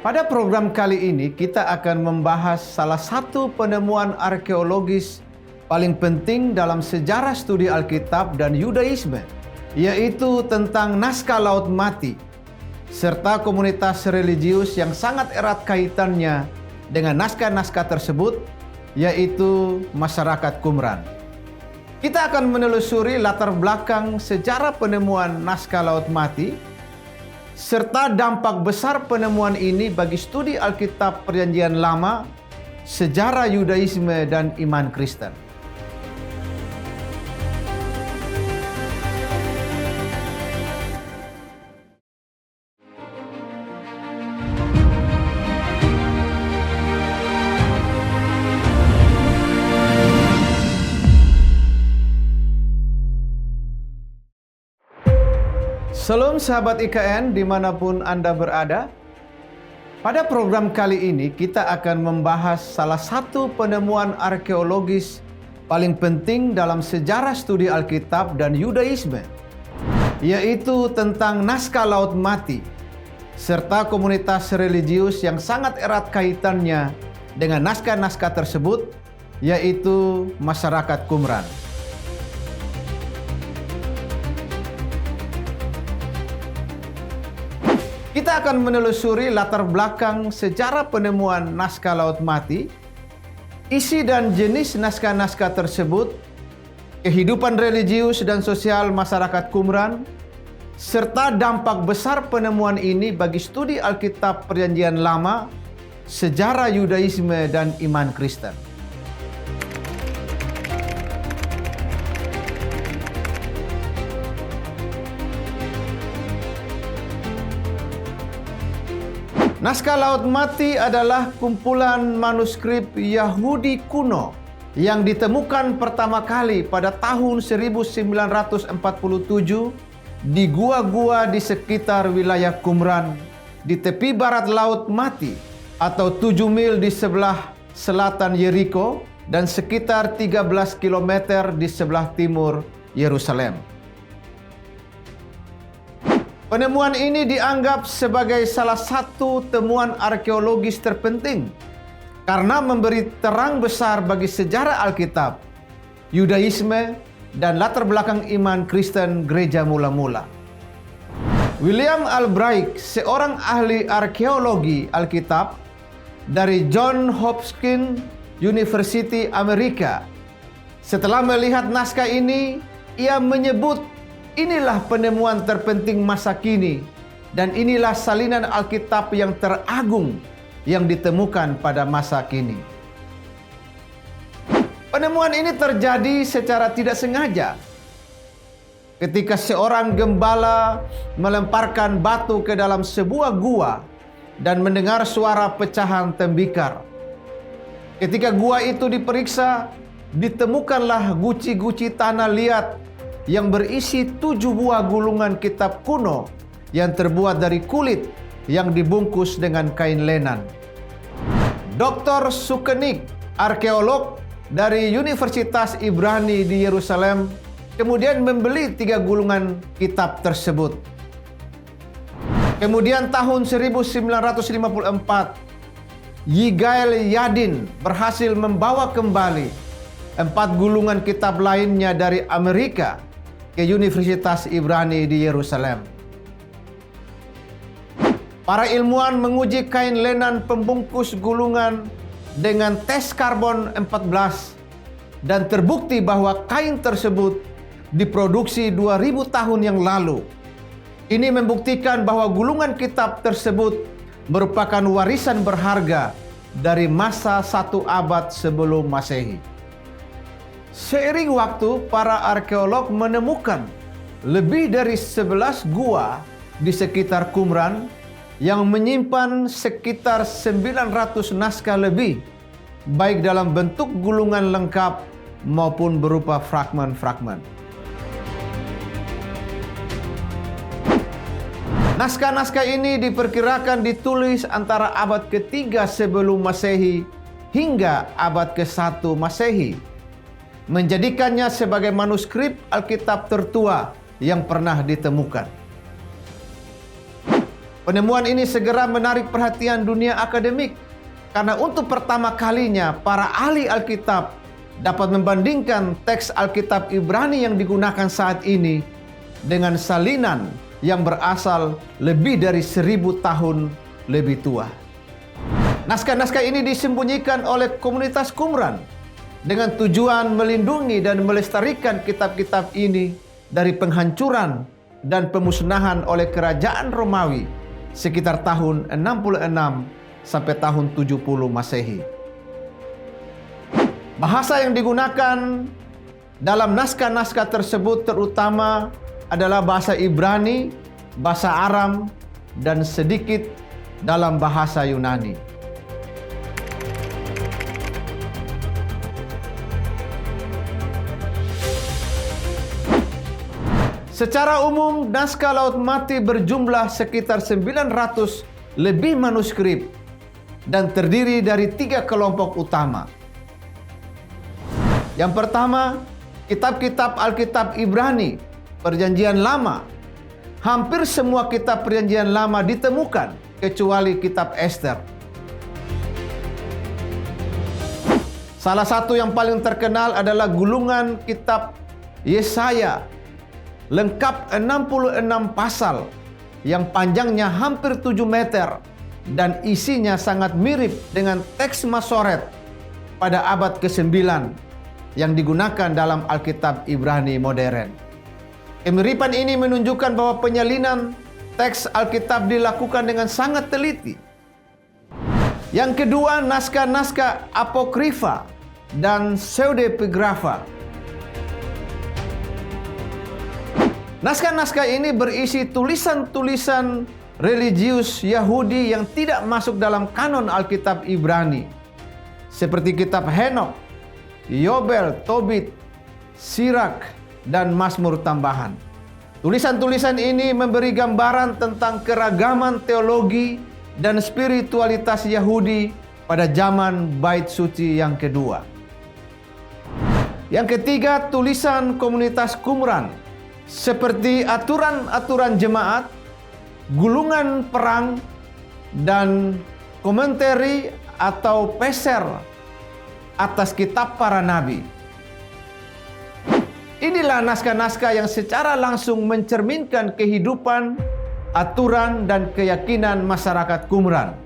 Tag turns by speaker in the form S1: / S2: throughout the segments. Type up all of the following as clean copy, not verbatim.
S1: Pada program kali ini kita akan membahas salah satu penemuan arkeologis paling penting dalam sejarah studi Alkitab dan Yudaisme, yaitu tentang naskah Laut Mati, serta komunitas religius yang sangat erat kaitannya dengan naskah-naskah tersebut, yaitu masyarakat Qumran. Kita akan menelusuri latar belakang sejarah penemuan naskah Laut Mati, serta dampak besar penemuan ini bagi studi Alkitab Perjanjian Lama, sejarah Yudaisme dan iman Kristen. Salam sahabat IKN dimanapun Anda berada. Pada program kali ini kita akan membahas salah satu penemuan arkeologis paling penting dalam sejarah studi Alkitab dan Yudaisme, yaitu tentang naskah Laut Mati, serta komunitas religius yang sangat erat kaitannya dengan naskah-naskah tersebut, yaitu masyarakat Qumran. Kita akan menelusuri latar belakang sejarah penemuan naskah Laut Mati, isi dan jenis naskah-naskah tersebut, kehidupan religius dan sosial masyarakat Qumran, serta dampak besar penemuan ini bagi studi Alkitab Perjanjian Lama, sejarah Yudaisme dan iman Kristen. Naskah Laut Mati adalah kumpulan manuskrip Yahudi kuno yang ditemukan pertama kali pada tahun 1947 di gua-gua di sekitar wilayah Qumran di tepi barat Laut Mati atau 7 mil di sebelah selatan Yeriko dan sekitar 13 km di sebelah timur Yerusalem. Penemuan ini dianggap sebagai salah satu temuan arkeologis terpenting karena memberi terang besar bagi sejarah Alkitab, Yudaisme, dan latar belakang iman Kristen gereja mula-mula. William Albright, seorang ahli arkeologi Alkitab dari John Hopkins University Amerika, setelah melihat naskah ini, ia menyebut, inilah penemuan terpenting masa kini dan inilah salinan Alkitab yang teragung yang ditemukan pada masa kini. Penemuan ini terjadi secara tidak sengaja ketika seorang gembala melemparkan batu ke dalam sebuah gua dan mendengar suara pecahan tembikar. Ketika gua itu diperiksa, ditemukanlah guci-guci tanah liat yang berisi 7 buah gulungan kitab kuno yang terbuat dari kulit yang dibungkus dengan kain lenan. Dr. Sukenik, arkeolog dari Universitas Ibrani di Yerusalem, kemudian membeli 3 gulungan kitab tersebut. Kemudian tahun 1954, Yigael Yadin berhasil membawa kembali 4 gulungan kitab lainnya dari Amerika ke Universitas Ibrani di Yerusalem. Para ilmuwan menguji kain lenan pembungkus gulungan dengan tes karbon 14 dan terbukti bahwa kain tersebut diproduksi 2000 tahun yang lalu. Ini membuktikan bahwa gulungan kitab tersebut merupakan warisan berharga dari masa 1 abad sebelum Masehi. Seiring waktu, para arkeolog menemukan lebih dari 11 gua di sekitar Qumran yang menyimpan sekitar 900 naskah lebih, baik dalam bentuk gulungan lengkap maupun berupa fragmen-fragmen. Naskah-naskah ini diperkirakan ditulis antara abad ke-3 sebelum Masehi hingga abad ke-1 Masehi, menjadikannya sebagai manuskrip Alkitab tertua yang pernah ditemukan. Penemuan ini segera menarik perhatian dunia akademik karena untuk pertama kalinya para ahli Alkitab dapat membandingkan teks Alkitab Ibrani yang digunakan saat ini dengan salinan yang berasal lebih dari 1000 tahun lebih tua. Naskah-naskah ini disembunyikan oleh komunitas Qumran dengan tujuan melindungi dan melestarikan kitab-kitab ini dari penghancuran dan pemusnahan oleh kerajaan Romawi sekitar tahun 66 sampai tahun 70 Masehi. Bahasa yang digunakan dalam naskah-naskah tersebut terutama adalah bahasa Ibrani, bahasa Aram, dan sedikit dalam bahasa Yunani. Secara umum, naskah Laut Mati berjumlah sekitar 900 lebih manuskrip dan terdiri dari 3 kelompok utama. Yang pertama, kitab-kitab Alkitab Ibrani, Perjanjian Lama. Hampir semua kitab Perjanjian Lama ditemukan, kecuali kitab Ester. Salah satu yang paling terkenal adalah gulungan kitab Yesaya, lengkap 66 pasal yang panjangnya hampir 7 meter dan isinya sangat mirip dengan teks Masoret pada abad ke-9 yang digunakan dalam Alkitab Ibrani modern. Kemiripan ini menunjukkan bahwa penyalinan teks Alkitab dilakukan dengan sangat teliti. Yang kedua, naskah-naskah apokrifa dan pseudepigrafa. Naskah-naskah ini berisi tulisan-tulisan religius Yahudi yang tidak masuk dalam kanon Alkitab Ibrani, seperti kitab Henokh, Yobel, Tobit, Sirak, dan Mazmur tambahan. Tulisan-tulisan ini memberi gambaran tentang keragaman teologi dan spiritualitas Yahudi pada zaman Bait Suci yang kedua. Yang ketiga, tulisan komunitas Qumran, seperti aturan-aturan jemaat, gulungan perang, dan komentari atau peser atas kitab para nabi. Inilah naskah-naskah yang secara langsung mencerminkan kehidupan, aturan, dan keyakinan masyarakat Qumran.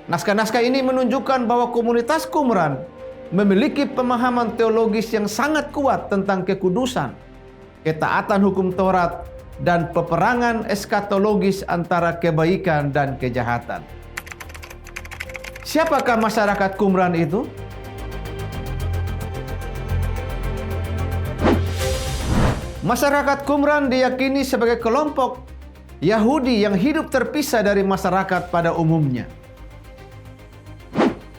S1: Naskah-naskah ini menunjukkan bahwa komunitas Qumran memiliki pemahaman teologis yang sangat kuat tentang kekudusan, ketaatan hukum Taurat, dan peperangan eskatologis antara kebaikan dan kejahatan. Siapakah masyarakat Qumran itu? Masyarakat Qumran diyakini sebagai kelompok Yahudi yang hidup terpisah dari masyarakat pada umumnya.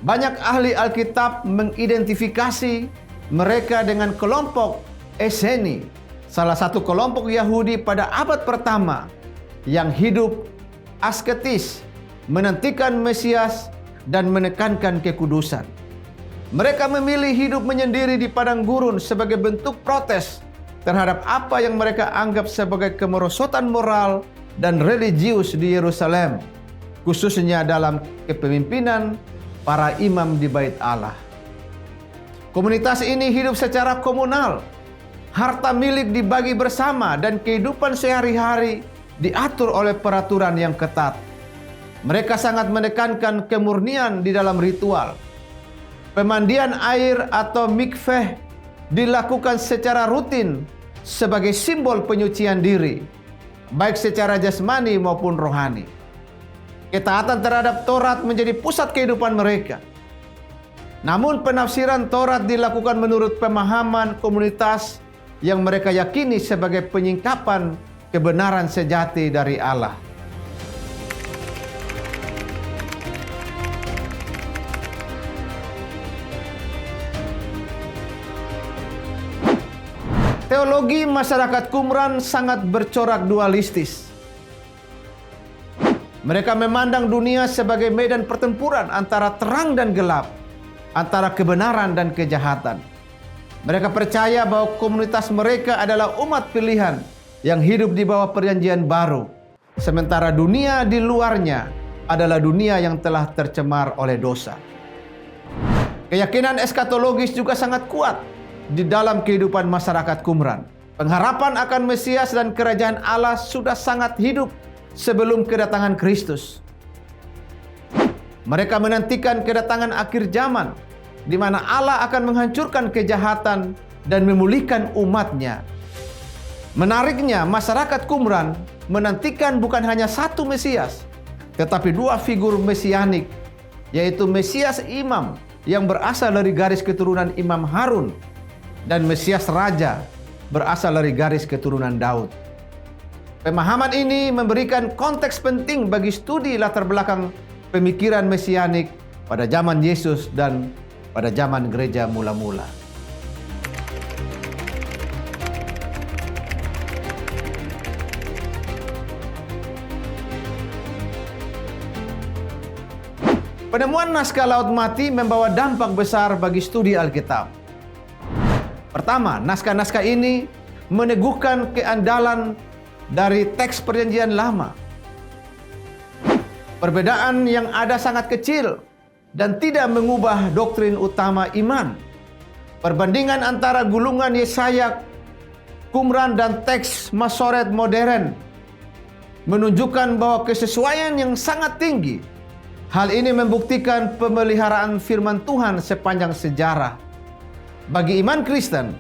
S1: Banyak ahli Alkitab mengidentifikasi mereka dengan kelompok Esseni, salah satu kelompok Yahudi pada abad pertama yang hidup asketis, menantikan Mesias, dan menekankan kekudusan. Mereka memilih hidup menyendiri di padang gurun sebagai bentuk protes terhadap apa yang mereka anggap sebagai kemerosotan moral dan religius di Yerusalem, khususnya dalam kepemimpinan para imam di Bait Allah. Komunitas ini hidup secara komunal. Harta milik dibagi bersama dan kehidupan sehari-hari diatur oleh peraturan yang ketat. Mereka sangat menekankan kemurnian di dalam ritual. Pemandian air atau mikveh dilakukan secara rutin sebagai simbol penyucian diri, baik secara jasmani maupun rohani. Ketaatan terhadap Taurat menjadi pusat kehidupan mereka. Namun penafsiran Taurat dilakukan menurut pemahaman komunitas yang mereka yakini sebagai penyingkapan kebenaran sejati dari Allah. Teologi masyarakat Qumran sangat bercorak dualistis. Mereka memandang dunia sebagai medan pertempuran antara terang dan gelap, antara kebenaran dan kejahatan. Mereka percaya bahwa komunitas mereka adalah umat pilihan yang hidup di bawah perjanjian baru, sementara dunia di luarnya adalah dunia yang telah tercemar oleh dosa. Keyakinan eskatologis juga sangat kuat di dalam kehidupan masyarakat Qumran. Pengharapan akan Mesias dan kerajaan Allah sudah sangat hidup sebelum kedatangan Kristus. Mereka menantikan kedatangan akhir zaman, di mana Allah akan menghancurkan kejahatan dan memulihkan umatnya. Menariknya, masyarakat Qumran menantikan bukan hanya satu Mesias, tetapi dua figur mesianik, yaitu Mesias Imam yang berasal dari garis keturunan Imam Harun, dan Mesias Raja berasal dari garis keturunan Daud. Pemahaman ini memberikan konteks penting bagi studi latar belakang pemikiran mesianik pada zaman Yesus dan pada zaman gereja mula-mula. Penemuan naskah Laut Mati membawa dampak besar bagi studi Alkitab. Pertama, naskah-naskah ini meneguhkan keandalan dari teks Perjanjian Lama. Perbedaan yang ada sangat kecil dan tidak mengubah doktrin utama iman. Perbandingan antara gulungan Yesaya, Qumran, dan teks Masoret modern menunjukkan bahwa kesesuaian yang sangat tinggi. Hal ini membuktikan pemeliharaan firman Tuhan sepanjang sejarah. Bagi iman Kristen,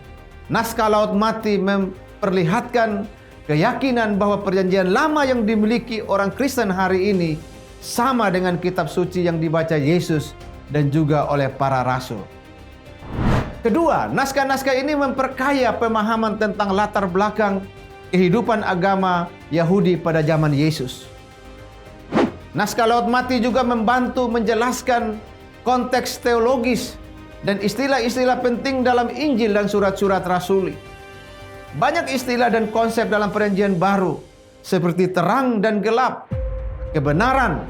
S1: naskah Laut Mati memperlihatkan keyakinan bahwa perjanjian lama yang dimiliki orang Kristen hari ini sama dengan kitab suci yang dibaca Yesus dan juga oleh para rasul. Kedua, naskah-naskah ini memperkaya pemahaman tentang latar belakang kehidupan agama Yahudi pada zaman Yesus. Naskah Laut Mati juga membantu menjelaskan konteks teologis dan istilah-istilah penting dalam Injil dan surat-surat rasuli. Banyak istilah dan konsep dalam Perjanjian Baru seperti terang dan gelap, kebenaran,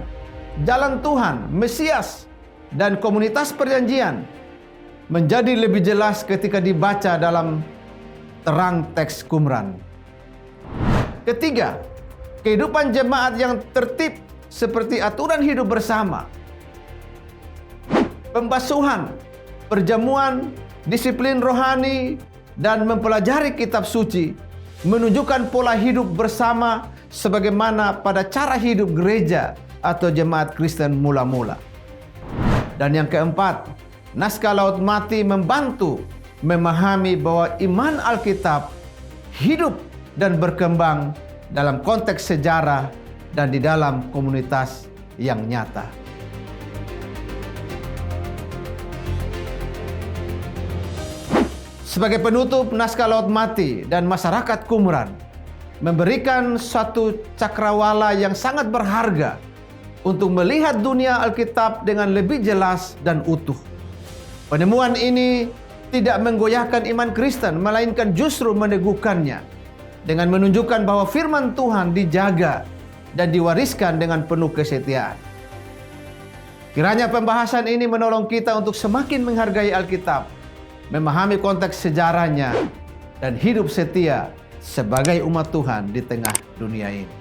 S1: jalan Tuhan, Mesias, dan komunitas perjanjian menjadi lebih jelas ketika dibaca dalam terang teks Qumran. Ketiga, kehidupan jemaat yang tertib seperti aturan hidup bersama, pembasuhan, perjamuan, disiplin rohani, dan mempelajari kitab suci menunjukkan pola hidup bersama sebagaimana pada cara hidup gereja atau jemaat Kristen mula-mula. Dan yang keempat, naskah Laut Mati membantu memahami bahwa iman Alkitab hidup dan berkembang dalam konteks sejarah dan di dalam komunitas yang nyata. Sebagai penutup, naskah Laut Mati dan masyarakat Qumran memberikan satu cakrawala yang sangat berharga untuk melihat dunia Alkitab dengan lebih jelas dan utuh. Penemuan ini tidak menggoyahkan iman Kristen, melainkan justru meneguhkannya dengan menunjukkan bahwa firman Tuhan dijaga dan diwariskan dengan penuh kesetiaan. Kiranya pembahasan ini menolong kita untuk semakin menghargai Alkitab, memahami konteks sejarahnya, dan hidup setia sebagai umat Tuhan di tengah dunia ini.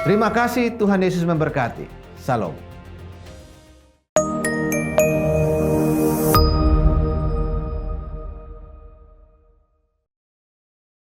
S1: Terima kasih, Tuhan Yesus memberkati. Salam.